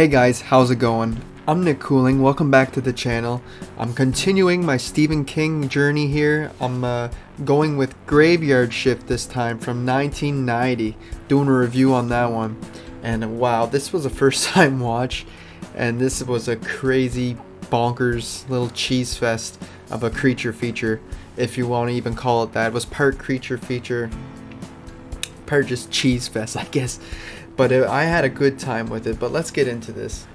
Hey guys, how's it going? I'm Nick Cooling, welcome back to the channel. I'm continuing my Stephen King journey here. I'm going with Graveyard Shift this time from 1990, doing a review on that one. And wow, this was a first time watch, and this was a crazy, bonkers little cheese fest of a creature feature, if you want to even call it that. It was part creature feature, part just cheese fest, I guess. But I had a good time with it, but let's get into this.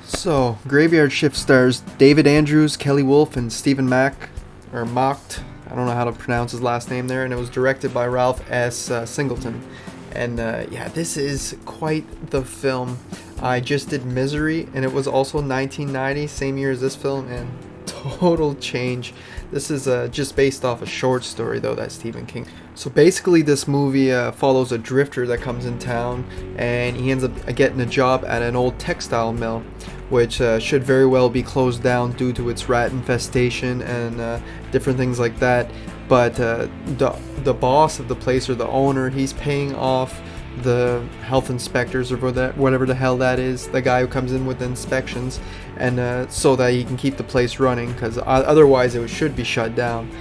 So, Graveyard Shift stars David Andrews, Kelly Wolf, and Stephen Mack, or Macht. I don't know how to pronounce his last name there, and it was directed by Ralph S. Singleton. And yeah, this is quite the film. I just did Misery, and it was also 1990, same year as this film, and total change. This is just based off a short story, though, that Stephen King. So basically, this movie follows a drifter that comes in town, and he ends up getting a job at an old textile mill, which should very well be closed down due to its rat infestation and different things like that. But the boss of the place, or the owner, he's paying off the health inspectors, or whatever the hell that is, the guy who comes in with the inspections, and so that he can keep the place running, because otherwise it should be shut down.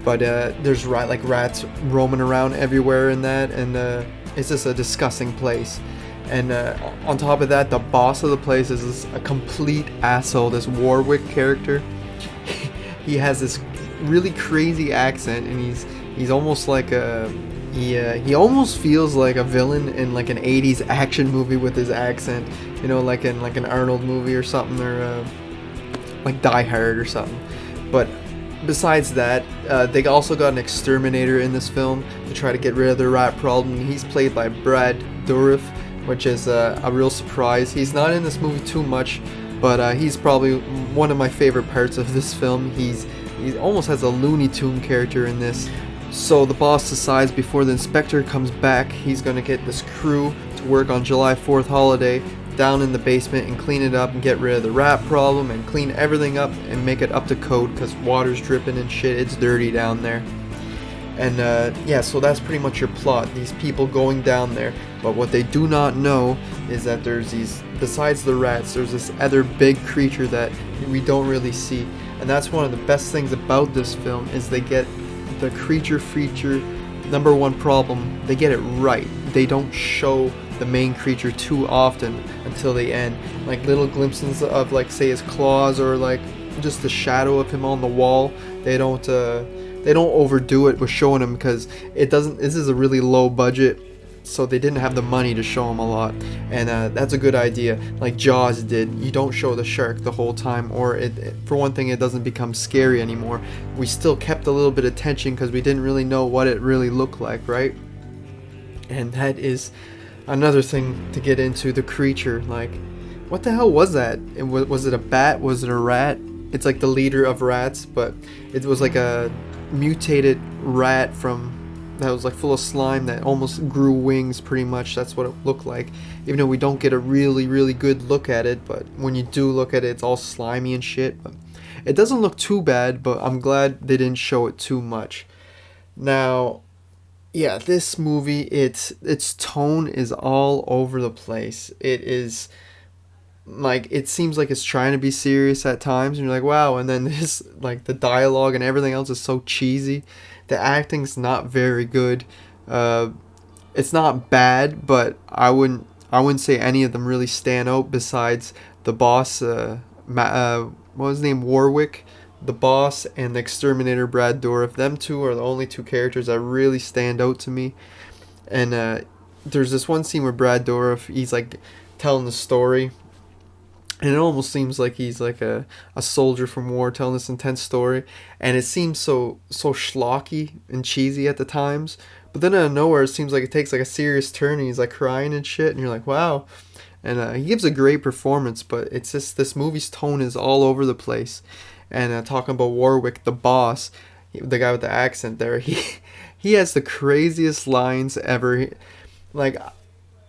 But there's rats roaming around everywhere in that, and it's just a disgusting place. And on top of that, the boss of the place is a complete asshole, this Warwick character. He has this really crazy accent, and he's almost like he almost feels like a villain in like an 80s action movie with his accent, you know, like in like an Arnold movie or something, or like Die Hard or something. But besides that, they also got an exterminator in this film to try to get rid of the rat problem. He's played by Brad Dourif, which is a real surprise. He's not in this movie too much, but he's probably one of my favorite parts of this film. He almost has a Looney Tune character in this. So the boss decides before the inspector comes back, he's going to get this crew to work on July 4th holiday down in the basement and clean it up and get rid of the rat problem and clean everything up and make it up to code, because water's dripping and shit, it's dirty down there. And yeah, so that's pretty much your plot, these people going down there. But what they do not know is that there's besides the rats, there's this other big creature that we don't really see. And that's one of the best things about this film, is they get the creature feature number one problem, they get it right. They don't show the main creature too often until the end, like little glimpses of, like, say his claws, or like just the shadow of him on the wall. They don't overdo it with showing him, because this is a really low budget, so they didn't have the money to show him a lot. And that's a good idea, like Jaws did. You don't show the shark the whole time, or for one thing, it doesn't become scary anymore. We still kept a little bit of tension because we didn't really know what it really looked like, right? And that is another thing to get into, the creature. Like, what the hell was that? Was it a bat? Was it a rat? It's like the leader of rats, but it was like a mutated rat that was like full of slime that almost grew wings, pretty much. That's what it looked like, even though we don't get a really good look at it. But when you do look at it, it's all slimy and shit. But it doesn't look too bad, but I'm glad they didn't show it too much. Now, yeah, this movie, its tone is all over the place. It is like, it seems like it's trying to be serious at times, and you're like, wow. And then this, like, the dialogue and everything else is so cheesy. The acting's not very good. It's not bad, but I wouldn't say any of them really stand out besides the boss, what was his name, Warwick, the boss, and the exterminator Brad Dourif. Them two are the only two characters that really stand out to me. And there's this one scene where Brad Dourif, he's like telling the story, and it almost seems like he's like a soldier from war telling this intense story, and it seems so schlocky and cheesy at the times. But then out of nowhere, it seems like it takes like a serious turn, and he's like crying and shit, and you're like, wow. And he gives a great performance, but it's just, this movie's tone is all over the place. And talking about Warwick, the boss, the guy with the accent there, he has the craziest lines ever. Like,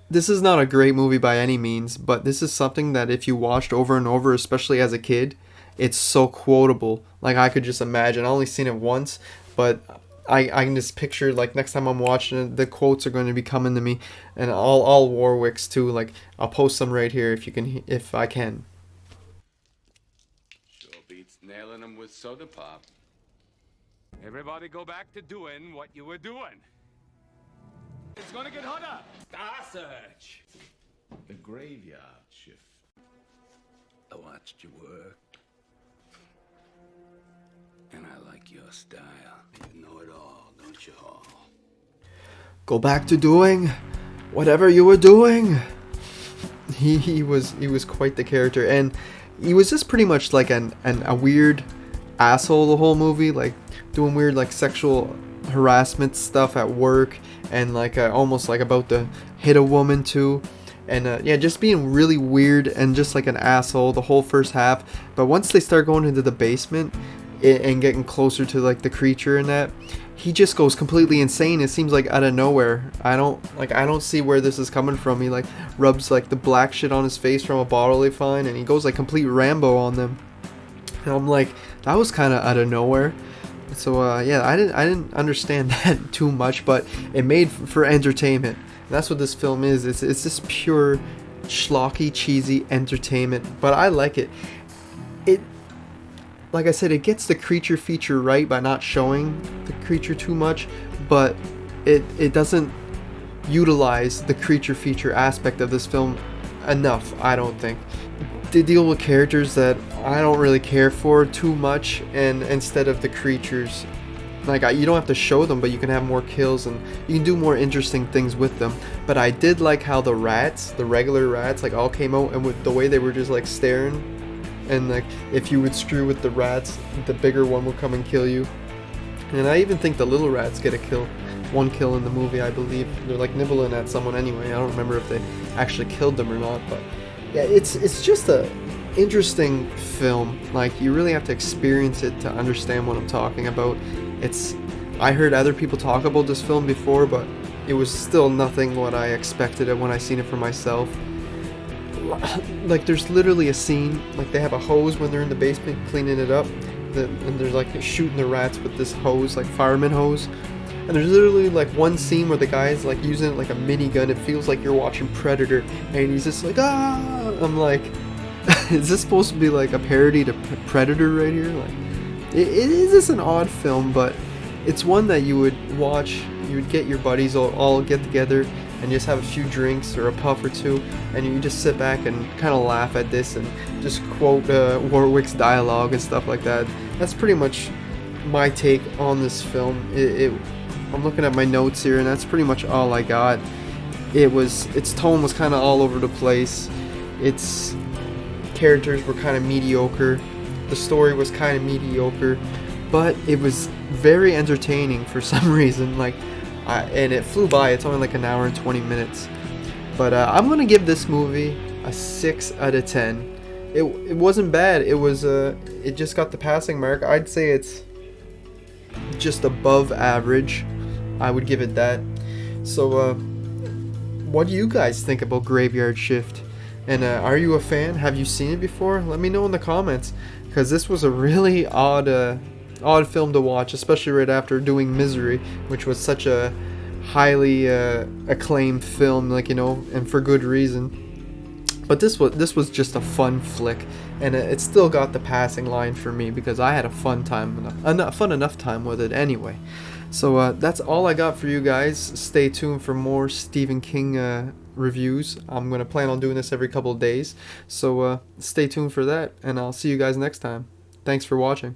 this is not a great movie by any means, but this is something that if you watched over and over, especially as a kid, it's so quotable. Like, I could just imagine. I only seen it once, but I can just picture, like, next time I'm watching it, the quotes are going to be coming to me, and all Warwicks too. Like, I'll post some right here if you can, if I can. Sure beats nailing them with soda pop. Everybody go back to doing what you were doing. It's gonna get hotter. Star Search. The graveyard shift. I watched you work. And I like your style. You know it all, don't you, Hall? Go back to doing whatever you were doing. He was quite the character, and he was just pretty much like a weird asshole the whole movie, like doing weird like sexual harassment stuff at work, and like almost like about to hit a woman too, and yeah, just being really weird and just like an asshole the whole first half. But once they start going into the basement and getting closer to like the creature and that, he just goes completely insane. It seems like out of nowhere. I don't see where this is coming from. He like rubs like the black shit on his face from a bottle they find, and he goes like complete Rambo on them. And I'm like, that was kind of out of nowhere. So yeah, I didn't understand that too much, but it made for entertainment. And that's what this film is. It's just pure schlocky, cheesy entertainment. But I like it. Like I said, it gets the creature feature right by not showing the creature too much, but it doesn't utilize the creature feature aspect of this film enough, I don't think. They deal with characters that I don't really care for too much, and instead of the creatures, like, you don't have to show them, but you can have more kills and you can do more interesting things with them. But I did like how the rats, the regular rats, like all came out, and with the way they were just like staring, and like if you would screw with the rats, the bigger one will come and kill you. And I even think the little rats get a kill, one kill in the movie, I believe. They're like nibbling at someone anyway. I don't remember if they actually killed them or not, but yeah, it's just a interesting film. Like, you really have to experience it to understand what I'm talking about. I heard other people talk about this film before, but it was still nothing what I expected it when I seen it for myself. Like, there's literally a scene, like they have a hose when they're in the basement cleaning it up, and they're like shooting the rats with this hose, like fireman hose. And there's literally like one scene where the guy's like using it like a minigun. It feels like you're watching Predator, and he's just like, ah! I'm like, is this supposed to be like a parody to Predator right here? Like, it is just an odd film, but it's one that you would watch. You would get your buddies all get together and just have a few drinks or a puff or two, and you just sit back and kind of laugh at this and just quote Warwick's dialogue and stuff like that. That's pretty much my take on this film. I'm looking at my notes here, and that's pretty much all I got. Its tone was kind of all over the place. Its characters were kind of mediocre. The story was kind of mediocre, but it was very entertaining for some reason. Like, and it flew by. It's only like an hour and 20 minutes. But I'm gonna give this movie a 6 out of 10. It wasn't bad. It just got the passing mark. I'd say it's just above average. I would give it that. So what do you guys think about Graveyard Shift? And are you a fan? Have you seen it before? Let me know in the comments, because this was a really odd film to watch, especially right after doing Misery, which was such a highly acclaimed film, like, you know, and for good reason. But this was just a fun flick, and it still got the passing line for me because I had a fun enough time with it anyway. So that's all I got for you guys. Stay tuned for more Stephen King reviews. I'm gonna plan on doing this every couple of days, so stay tuned for that, and I'll see you guys next time. Thanks for watching.